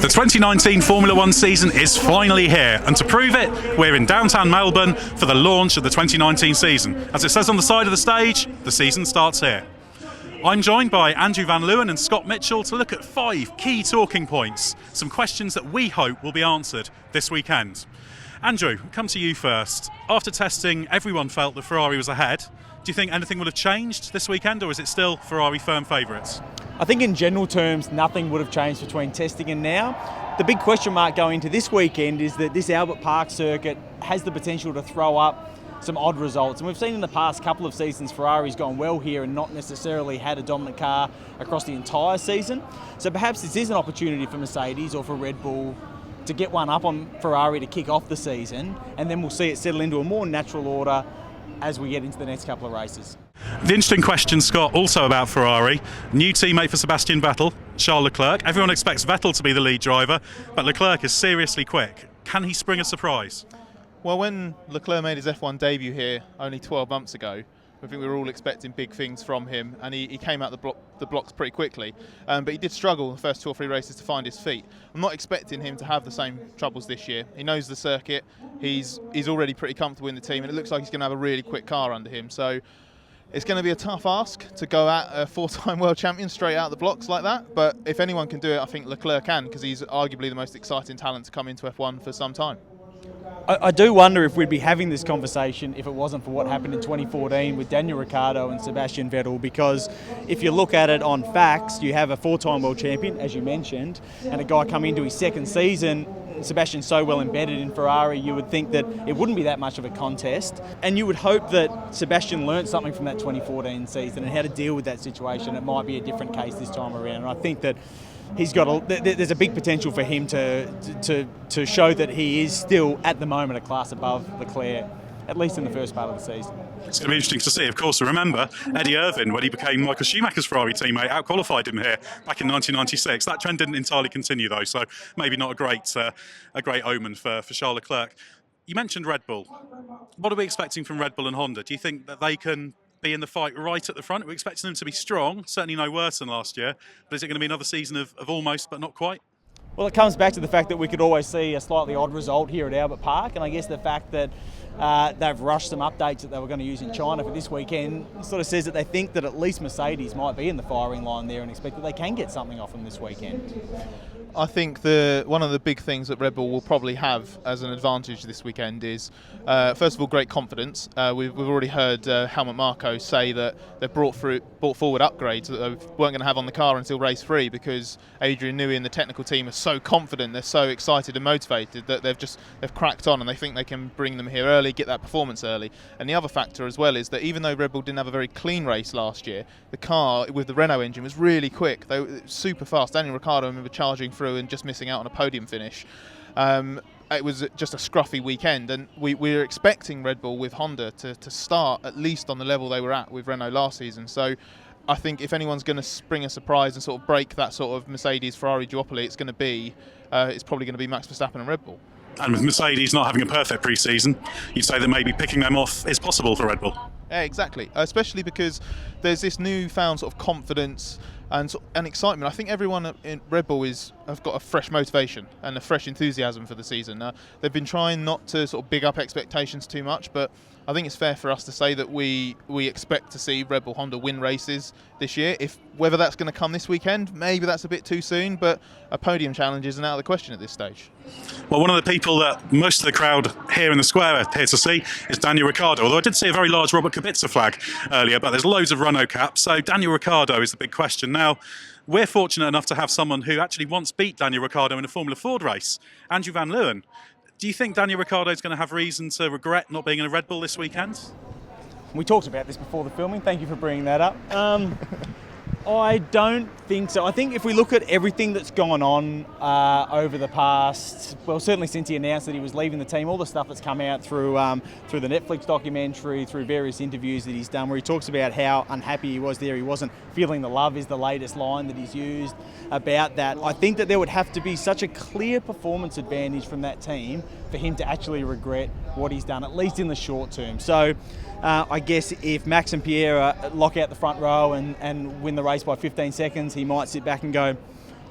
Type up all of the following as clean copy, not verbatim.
The 2019 Formula One season is finally here, and to prove it, we're in downtown Melbourne for the launch of the 2019 season. As it says on the side of the stage, the season starts here. I'm joined by Andrew van Leeuwen and Scott Mitchell to look at 5 key talking points, some questions that we hope will be answered this weekend. Andrew, come to you first. After testing, everyone felt that Ferrari was ahead. Do you think anything would have changed this weekend, or is it still Ferrari firm favourites? I think in general terms, nothing would have changed between testing and now. The big question mark going into this weekend is that this Albert Park circuit has the potential to throw up some odd results. And we've seen in the past couple of seasons, Ferrari's gone well here and not necessarily had a dominant car across the entire season. So perhaps this is an opportunity for Mercedes or for Red Bull to get one up on Ferrari to kick off the season, and then we'll see it settle into a more natural order as we get into the next couple of races. The interesting question, Scott, also about Ferrari. New teammate for Sebastian Vettel, Charles Leclerc. Everyone expects Vettel to be the lead driver, but Leclerc is seriously quick. Can he spring a surprise? Well, when Leclerc made his F1 debut here only 12 months ago, I think we were all expecting big things from him, and he came out the blocks pretty quickly. But he did struggle the first 2 or 3 races to find his feet. I'm not expecting him to have the same troubles this year. He knows the circuit. He's already pretty comfortable in the team, and it looks like he's going to have a really quick car under him. So it's going to be a tough ask to go at a 4-time world champion straight out the blocks like that. But if anyone can do it, I think Leclerc can, because he's arguably the most exciting talent to come into F1 for some time. I do wonder if we'd be having this conversation if it wasn't for what happened in 2014 with Daniel Ricciardo and Sebastian Vettel, because if you look at it on facts, you have a 4-time world champion, as you mentioned, and a guy coming into his second season. Sebastian's so well embedded in Ferrari, you would think that it wouldn't be that much of a contest, and you would hope that Sebastian learnt something from that 2014 season and how to deal with that situation. It might be a different case this time around, and I think that there's a big potential for him to show that he is still, at the moment, a class above Leclerc, at least in the first part of the season. It's going to be interesting to see. Of course, remember, Eddie Irvine, when he became Michael Schumacher's Ferrari teammate, out-qualified him here back in 1996. That trend didn't entirely continue, though, so maybe not a great omen for Charles Leclerc. You mentioned Red Bull. What are we expecting from Red Bull and Honda? Do you think that they can be in the fight right at the front? We're expecting them to be strong, certainly no worse than last year, but is it going to be another season of almost but not quite? Well, it comes back to the fact that we could always see a slightly odd result here at Albert Park, and I guess the fact that they've rushed some updates that they were going to use in China for this weekend sort of says that they think that at least Mercedes might be in the firing line there and expect that they can get something off them this weekend. I think one of the big things that Red Bull will probably have as an advantage this weekend is, first of all, great confidence. We've already heard Helmut Marko say that they've brought forward upgrades that they weren't going to have on the car until race 3, because Adrian Newey and the technical team are so confident, they're so excited and motivated that they've cracked on, and they think they can bring them here early, get that performance early. And the other factor as well is that even though Red Bull didn't have a very clean race last year, the car with the Renault engine was really quick. They were super fast. Daniel Ricciardo, I remember charging through and just missing out on a podium finish. It was just a scruffy weekend, and we're expecting Red Bull with Honda to start at least on the level they were at with Renault last season. So I think if anyone's going to spring a surprise and sort of break that sort of Mercedes-Ferrari duopoly, it's probably going to be Max Verstappen and Red Bull. And with Mercedes not having a perfect pre-season, you'd say that maybe picking them off is possible for Red Bull. Yeah, exactly. Especially because there's this newfound sort of confidence and excitement. I think everyone in Red Bull have got a fresh motivation and a fresh enthusiasm for the season. They've been trying not to sort of big up expectations too much, but I think it's fair for us to say that we expect to see Red Bull Honda win races this year. Whether that's going to come this weekend, maybe that's a bit too soon, but a podium challenge isn't out of the question at this stage. Well, one of the people that most of the crowd here in the square are here to see is Daniel Ricciardo, although I did see a very large Robert Kubica flag earlier, but there's loads of Renault caps, so Daniel Ricciardo is the big question. Now, we're fortunate enough to have someone who actually once beat Daniel Ricciardo in a Formula Ford race, Andrew van Leeuwen. Do you think Daniel Ricciardo is going to have reason to regret not being in a Red Bull this weekend? We talked about this before the filming. Thank you for bringing that up. I don't think so. I think if we look at everything that's gone on over the past, well, certainly since he announced that he was leaving the team, all the stuff that's come out through the Netflix documentary, through various interviews that he's done, where he talks about how unhappy he was there. He wasn't feeling the love is the latest line that he's used about that. I think that there would have to be such a clear performance advantage from that team for him to actually regret what he's done, at least in the short term. So I guess if Max and Pierre lock out the front row and win the race by 15 seconds, he might sit back and go,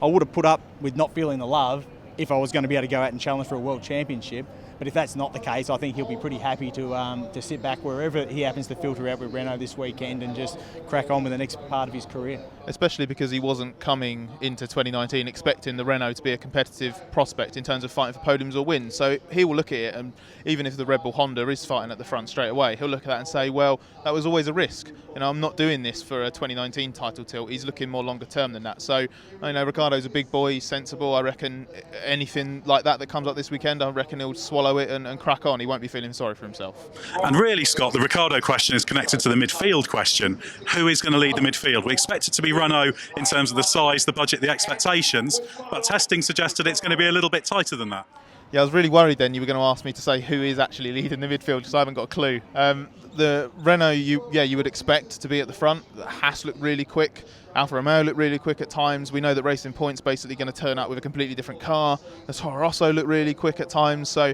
I would have put up with not feeling the love if I was going to be able to go out and challenge for a world championship. But if that's not the case, I think he'll be pretty happy to sit back wherever he happens to filter out with Renault this weekend and just crack on with the next part of his career. Especially because he wasn't coming into 2019 expecting the Renault to be a competitive prospect in terms of fighting for podiums or wins. So he will look at it, and even if the Red Bull Honda is fighting at the front straight away, he'll look at that and say, well, that was always a risk. I'm not doing this for a 2019 title tilt. He's looking more longer term than that. So, Ricciardo's a big boy, he's sensible. I reckon anything like that comes up this weekend, I reckon he'll swallow it and crack on. He won't be feeling sorry for himself. And really, Scott, the Ricciardo question is connected to the midfield question. Who is going to lead the midfield? We expect it to be Renault in terms of the size, the budget, the expectations, but testing suggested it's going to be a little bit tighter than that. Yeah, I was really worried then you were going to ask me to say who is actually leading the midfield, because I haven't got a clue. The Renault, you would expect to be at the front. Haas looked really quick. Alfa Romeo looked really quick at times. We know that Racing Point's basically going to turn up with a completely different car. The Toro Rosso looked really quick at times. So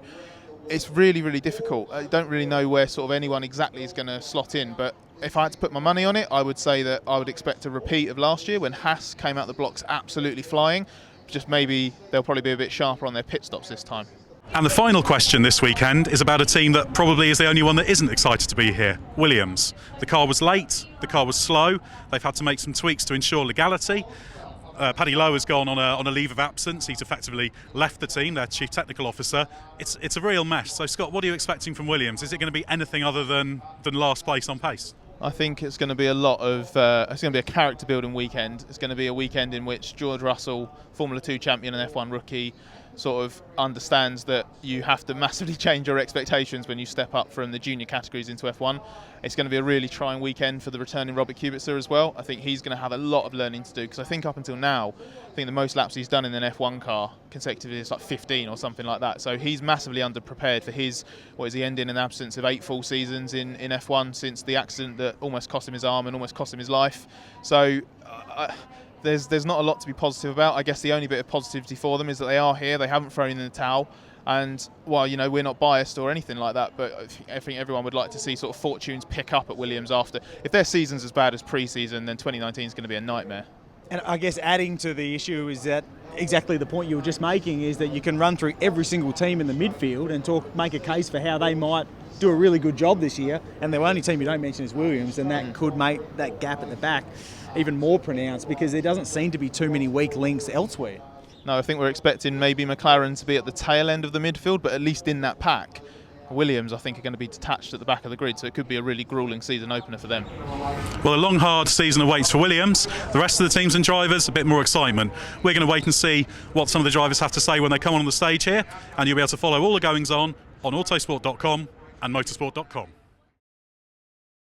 it's really, really difficult. I don't really know where sort of anyone exactly is going to slot in, but if I had to put my money on it, I would say that I would expect a repeat of last year when Haas came out the blocks absolutely flying. Just maybe they'll probably be a bit sharper on their pit stops this time. And the final question this weekend is about a team that probably is the only one that isn't excited to be here, Williams. The car was late, the car was slow, they've had to make some tweaks to ensure legality. Paddy Lowe has gone on a leave of absence. He's effectively left the team, their chief technical officer. It's a real mess. So Scott, what are you expecting from Williams? Is it going to be anything other than last place on pace? I think it's going to be a lot of it's going to be a character building weekend. It's going to be a weekend in which George Russell, Formula 2 champion and F1 rookie, sort of understands that you have to massively change your expectations when you step up from the junior categories into F1. It's going to be a really trying weekend for the returning Robert Kubica as well. I think he's going to have a lot of learning to do, because I think up until now, I think the most laps he's done in an F1 car consecutively is like 15 or something like that. So he's massively underprepared for his, he ending an absence of 8 full seasons in F1 since the accident that almost cost him his arm and almost cost him his life. So there's not a lot to be positive about. I guess the only bit of positivity for them is that they are here, they haven't thrown in the towel. And while we're not biased or anything like that, but I think everyone would like to see sort of fortunes pick up at Williams after. If their season's as bad as pre-season, then 2019 is going to be a nightmare. And I guess adding to the issue is that exactly the point you were just making is that you can run through every single team in the midfield and make a case for how they might do a really good job this year. And the only team you don't mention is Williams, and that could make that gap at the back even more pronounced, because there doesn't seem to be too many weak links elsewhere. No, I think we're expecting maybe McLaren to be at the tail end of the midfield, but at least in that pack. Williams, I think, are going to be detached at the back of the grid, so it could be a really gruelling season opener for them. Well, a long, hard season awaits for Williams. The rest of the teams and drivers, a bit more excitement. We're going to wait and see what some of the drivers have to say when they come on the stage here, and you'll be able to follow all the goings on autosport.com and motorsport.com.